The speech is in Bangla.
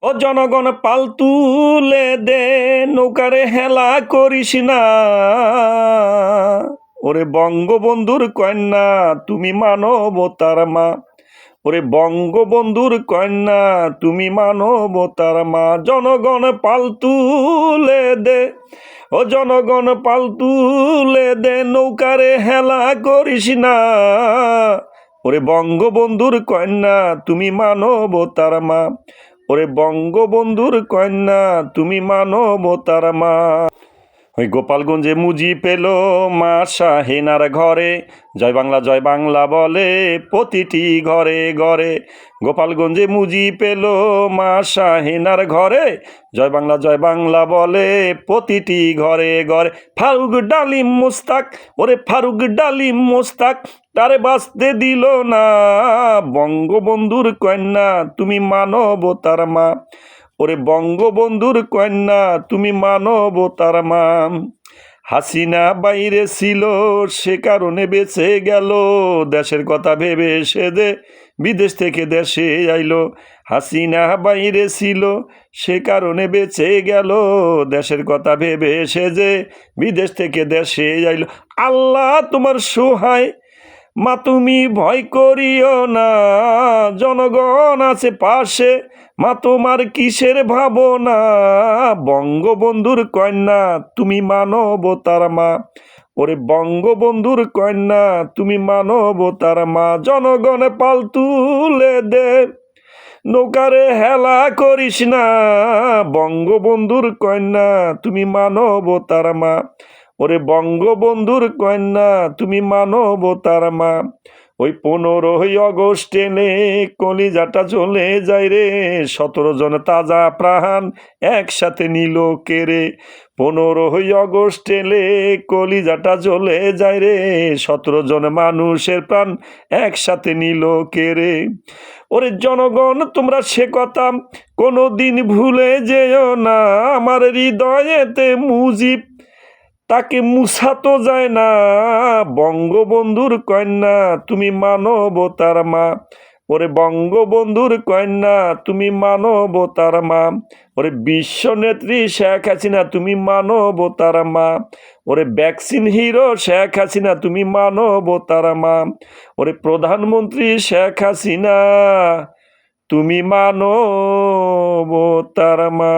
ও জনগণ পাল তুলে দে, নৌকারে হেলা করিস না। ওরে বঙ্গবন্ধুর কন্যা তুমি মানবতার মা। ওরে বঙ্গবন্ধুর কন্যা তুমি মানবতার মা। জনগণ পাল তুলে দে, ও জনগণ পাল তুলে দে, নৌকারে হেলা করিস না। ওরে বঙ্গবন্ধুর কন্যা তুমি মানবতার মা। ওরে বঙ্গবন্ধুর কন্যা তুমি মানবতার মা। ওই গোপালগঞ্জে মুজি পেল মা শাহিনার ঘরে, জয় বাংলা বলে প্রতিটি ঘরে ঘরে। গোপালগঞ্জে মুজি পেল মা শাহিনার ঘরে, জয় বাংলা বলে প্রতিটি ঘরে ঘরে। ফারুক ডালিম মোস্তাক, ওরে ফারুক ডালিম মোস্তাক, তারে বাঁচতে দিল না। বঙ্গবন্ধুর কন্যা তুমি মানবতার মা। ওরে বঙ্গবন্ধুর কন্যা তুমি মানবতার মা। হাসিনা বাইরে ছিল সে কারণে বেঁচে গেল, দেশের কথা ভেবে সে যে বিদেশ থেকে দেশে আইলো। হাসিনা বাইরে ছিল সে কারণে বেঁচে গেল, দেশের কথা ভেবে সে যে বিদেশ থেকে দেশে আইলো। আল্লাহ তোমার সহায় মা, তুমি ভয় করিও না, জনগণ আছে পাশে মা, তোমার কিসের ভাবনা। বঙ্গবন্ধুর কন্যা তুমি মানবতার মা। ওরে বঙ্গবন্ধুর কন্যা তুমি মানবতার মা। জনগণ পাল তুলে দে, নৌকারে হেলা করিস না। বঙ্গবন্ধুর কন্যা তুমি মানবতার মা। ওরে বঙ্গবন্ধুর কন্যা তুমি মানবতার মা। ওই 15ই আগস্ট এলে কলিজাটা চলে যায় রে, 17 জন তাজা প্রাণ একসাথে নিল কেড়ে। 15ই আগস্ট এলে কলিজাটা চলে যায় রে, 17 জন মানুষের প্রাণ একসাথে নিল কেড়ে। ওরে জনগণ তোমরা সে কথা কোনো দিন ভুলে যেও না, আমার হৃদয়েতে মুজিব তাকে মুছাতো যায় না। বঙ্গবন্ধুর কন্যা তুমি মানবতার মা। ওরে বঙ্গবন্ধুর কন্যা তুমি মানবতার মা। ওরে বিশ্ব নেত্রী শেখ হাসিনা তুমি মানবতার মা। ওরে ভ্যাকসিন হিরো শেখ হাসিনা তুমি মানবতার মা। ওরে প্রধানমন্ত্রী শেখ হাসিনা তুমি মানবতার মা।